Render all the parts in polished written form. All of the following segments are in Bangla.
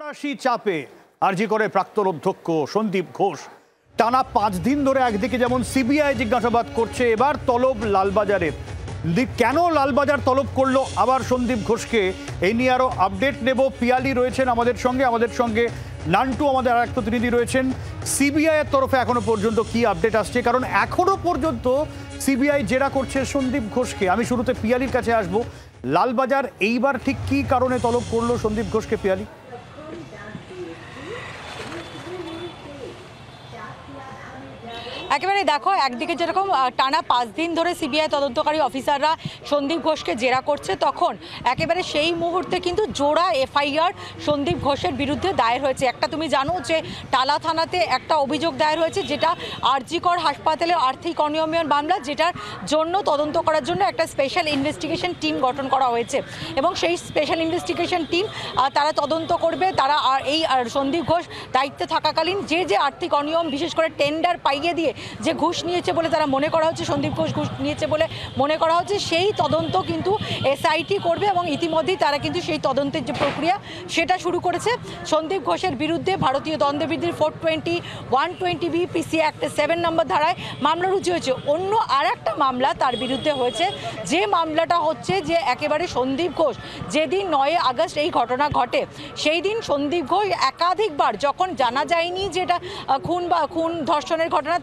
ফরাসি চাপে আরজি করে প্রাক্তন অধ্যক্ষ সন্দীপ ঘোষ টানা 5 দিন ধরে একদিকে যেমন সিবিআই জিজ্ঞাসাবাদ করছে, এবার তলব লালবাজারের। কেন লালবাজার তলব করলো আবার সন্দীপ ঘোষকে, এই নিয়ে আরো আপডেট নেব। পিয়ালি রয়েছেন আমাদের সঙ্গে নান্টু আমাদের আরেক প্রতিনিধি রয়েছেন। সিবিআই এর তরফে এখনো পর্যন্ত কি আপডেট আসছে, কারণ এখনো পর্যন্ত সিবিআই জেরা করছে সন্দীপ ঘোষকে। আমি শুরুতে পিয়ালির কাছে আসবো। লালবাজার এইবার ঠিক কি কারণে তলব করলো সন্দীপ ঘোষকে, পিয়ালি? একেবারে দেখো, একদিকে যেরকম টানা 5 দিন ধরে সিবিআই তদন্তকারী অফিসাররা সন্দীপ ঘোষকে জেরা করছে, তখন একেবারে সেই মুহূর্তে কিন্তু জোড়া এফআইআর সন্দীপ ঘোষের বিরুদ্ধে দায়ের হয়েছে। একটা তুমি জানো যে টালা থানাতে একটা অভিযোগ দায়ের হয়েছে, যেটা আরজি কর হাসপাতালে আর্থিক অনিয়মের মামলা, যেটার জন্য তদন্ত করার জন্য একটা স্পেশাল ইনভেস্টিগেশন টিম গঠন করা হয়েছে। এবং সেই স্পেশাল ইনভেস্টিগেশন টিম তারা তদন্ত করবে। তারা এই সন্দীপ ঘোষ দায়িত্বে থাকাকালীন যে আর্থিক অনিয়ম, বিশেষ করে টেন্ডার পাইয়ে দিয়ে যে ঘুষ নিয়েছে বলে তারা মনে করা হচ্ছে, সন্দীপ ঘোষ ঘুষ নিয়েছে বলে মনে করা হচ্ছে, সেই তদন্ত কিন্তু এসআইটি করবে। এবং ইতিমধ্যেই তারা কিন্তু সেই তদন্তের যে প্রক্রিয়া সেটা শুরু করেছে। সন্দীপ ঘোষের বিরুদ্ধে ভারতীয় দণ্ডবিধির 420, 120 বিপিসি অ্যাক্ট 7 নম্বর ধারায় মামলা রুজু হয়েছে। অন্য আর একটা মামলা তার বিরুদ্ধে হয়েছে, যে মামলাটা হচ্ছে যে একেবারে সন্দীপ ঘোষ যেদিন 9 আগস্ট এই ঘটনা ঘটে, সেই দিন সন্দীপ ঘোষ একাধিকবার, যখন জানা যায়নি যে এটা খুন ধর্ষণের ঘটনা,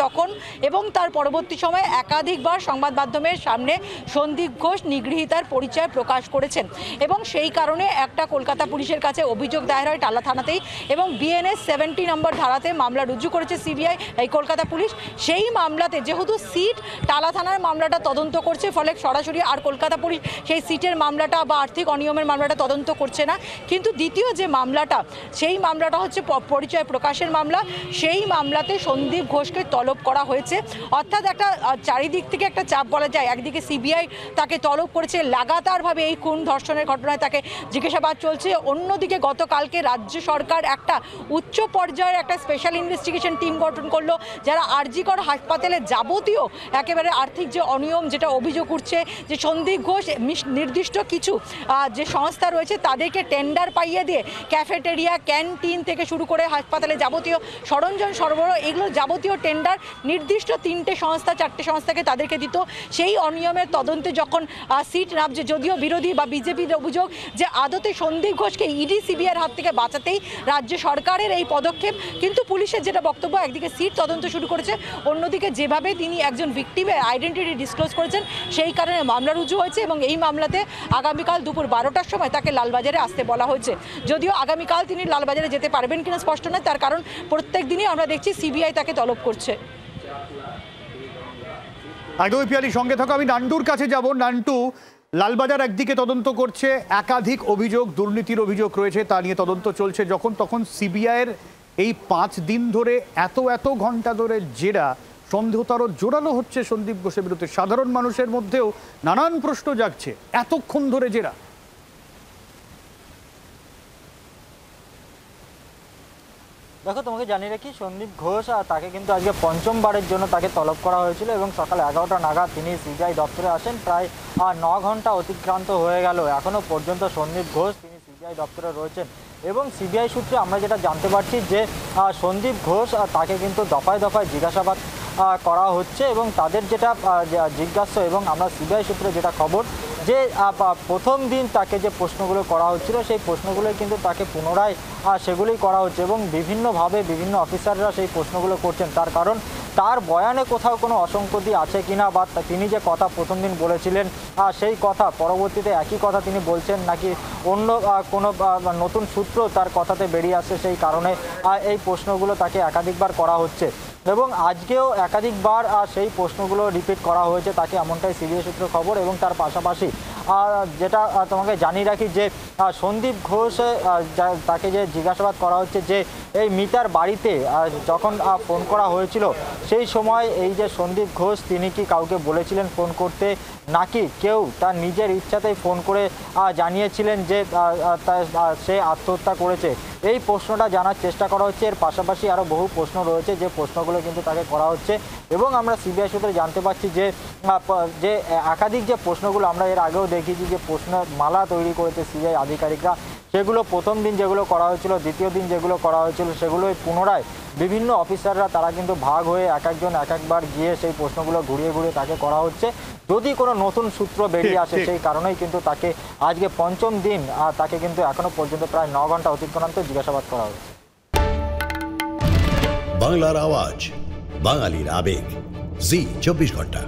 তখন এবং তার পরবর্তী সময়ে একাধিকবার সংবাদ মাধ্যমের সামনে সন্দীপ ঘোষ নিগৃহীতার পরিচয় প্রকাশ করেছেন। এবং সেই কারণে একটা কলকাতা পুলিশের কাছে অভিযোগ দায়ের হয় টালা থানাতেই, এবং বিএনএস 70 নম্বর ধারাতে মামলা রুজু করেছে সিবিআই, এই কলকাতা পুলিশ। সেই মামলাতে যেহেতু সিট টালা থানার মামলাটা তদন্ত করছে, ফলে সরাসরি আর কলকাতা পুলিশ সেই সিটের মামলাটা বা আর্থিক অনিয়মের মামলাটা তদন্ত করছে না। কিন্তু দ্বিতীয় যে মামলাটা, সেই মামলাটা হচ্ছে পরিচয় প্রকাশের মামলা। সেই মামলাতে সন্দীপ ঘোষকে তলব করা হয়েছে। অর্থাৎ একটা চারিদিক থেকে একটা চাপ বলা যায়। একদিকে সিবিআই তাকে তলব করেছে, লাগাতারভাবে এই খুন ধর্ষণের ঘটনায় তাকে জিজ্ঞাসাবাদ চলছে। অন্যদিকে গতকালকে রাজ্য সরকার একটা উচ্চ পর্যায়ের একটা স্পেশাল ইনভেস্টিগেশন টিম গঠন করলো, যারা আরজি কর হাসপাতালে যাবতীয় একেবারে আর্থিক যে অনিয়ম, যেটা অভিযোগ উঠছে যে সন্দীপ ঘোষ নির্দিষ্ট কিছু যে সংস্থা রয়েছে তাদেরকে টেন্ডার পাইয়ে দিয়ে ক্যাফেটেরিয়া, ক্যান্টিন থেকে শুরু করে হাসপাতালে যাবতীয় সরঞ্জাম সরবরাহ, এগুলো যাবতীয় টেন্ডার নির্দিষ্ট 3টে সংস্থা 4টে সংস্থাকে তাদেরকে দিত। সেই অনিয়মের তদন্তে যখন সিট নামছে, যদিও বিরোধী বা বিজেপির অভিযোগ যে আদতে সন্দীপ ঘোষকে ইডি সিবিআইয়ের হাত থেকে বাঁচাতেই রাজ্য সরকারের এই পদক্ষেপ। কিন্তু পুলিশের যেটা বক্তব্য, একদিকে সিট তদন্ত শুরু করেছে, অন্যদিকে যেভাবে তিনি একজন ভিকটিমের আইডেন্টিটি ডিসক্লোজ করেছেন, সেই কারণে মামলা রুজু হয়েছে। এবং এই মামলাতে আগামীকাল দুপুর 12টার সময় তাকে লালবাজারে আসতে বলা হয়েছে। যদিও আগামীকাল তিনি লালবাজারে যেতে পারবেন কিনা স্পষ্ট নয়, তার কারণ প্রত্যেক দিনই আমরা দেখছি সিবিআই তাকে তলব করছে। একদমই পিয়ালি, সঙ্গে থাকো। আমি নান্টুর কাছে যাব। নান্টু, লালবাজার একদিকে তদন্ত করছে, একাধিক অভিযোগ, দুর্নীতির অভিযোগ রয়েছে, তা নিয়ে তদন্ত চলছে। তখন সিবিআইয়ের এই 5 দিন ধরে এত ঘন্টা ধরে জেরা, সন্দেহ তারও জোরালো হচ্ছে সন্দীপ ঘোষের বিরুদ্ধে। সাধারণ মানুষের মধ্যেও নানান প্রশ্ন জাগছে, এতক্ষণ ধরে জেরা। দেখো, তোমাকে জানিয়ে রাখি, সন্দীপ ঘোষ তাকে কিন্তু আজকে 5মবারের জন্য তাকে তলব করা হয়েছিল এবং সকাল 11টা নাগাদ তিনি সিবিআই দপ্তরে আসেন। প্রায় 9 ঘন্টা অতিক্রান্ত হয়ে গেল, এখনও পর্যন্ত সন্দীপ ঘোষ তিনি সিবিআই দপ্তরে রয়েছেন। এবং সিবিআই সূত্রে আমরা যেটা জানতে পারছি যে সন্দীপ ঘোষ তাকে কিন্তু দফায় দফায় জিজ্ঞাসাবাদ করা হচ্ছে। এবং তাদের যেটা জিজ্ঞাস্য, এবং আমরা সিবিআই সূত্রে যেটা খবর, যে প্রথম দিন তাকে যে প্রশ্নগুলো করা হচ্ছিল, সেই প্রশ্নগুলোই কিন্তু তাকে পুনরায় সেগুলোই করা হচ্ছে। এবং বিভিন্নভাবে বিভিন্ন অফিসাররা সেই প্রশ্নগুলো করছেন, তার কারণ তার বয়ানে কোথাও কোনো অসঙ্গতি আছে কিনা, বা তিনি যে কথা প্রথম দিন বলেছিলেন সেই কথা পরবর্তীতে একই কথা তিনি বলছেন, নাকি অন্য কোনো নতুন সূত্র তার কথাতে বেরিয়ে আসছে, সেই কারণে এই প্রশ্নগুলো তাকে একাধিকবার করা হচ্ছে। এবং আজকেও একাধিকবার সেই প্রশ্নগুলো রিপিট করা হয়েছে তাকে, এমনটাই সিবিআই সূত্র খবর। এবং তার পাশাপাশি যেটা তোমাকে জানিয়ে রাখি যে সন্দীপ ঘোষ তাকে যে জিজ্ঞাসাবাদ করা হচ্ছে, যে এই মিতার বাড়িতে যখন ফোন করা হয়েছিল, সেই সময় এই যে সন্দীপ ঘোষ তিনি কি কাউকে বলেছিলেন ফোন করতে, নাকি কেউ তার নিজের ইচ্ছাতেই ফোন করে জানিয়েছিলেন যে সে আত্মহত্যা করেছে, এই প্রশ্নটা জানার চেষ্টা করা হচ্ছে। এর পাশাপাশি আরও বহু প্রশ্ন রয়েছে, যে প্রশ্নগুলো কিন্তু তাকে করা হচ্ছে। এবং আমরা সিবিআই সূত্রে জানতে পারছি যে একাধিক যে প্রশ্নগুলো আমরা এর আগেও দেখেছি, যে প্রশ্নের মালা তৈরি করেছে সিবিআই আধিকারিকরা, সেগুলো প্রথম দিন যেগুলো করা হয়েছিল, দ্বিতীয় দিন যেগুলো করা হয়েছিল, সেগুলোই পুনরায় বিভিন্ন অফিসাররা তারা কিন্তু ভাগ হয়ে এক একজন এক একবার গিয়ে সেই প্রশ্নগুলো ঘুরিয়ে ঘুরিয়ে তাকে করা হচ্ছে। যদি কোনো নতুন সূত্র বেরিয়ে আসে, সেই কারণেই কিন্তু তাকে আজকে পঞ্চম দিন তাকে কিন্তু এখনো পর্যন্ত প্রায় 9 ঘন্টা অতিক্রান্ত জিজ্ঞাসাবাদ করা হচ্ছে। বাংলার আওয়াজ, বাঙালির আবেগ, জি 24 ঘন্টা।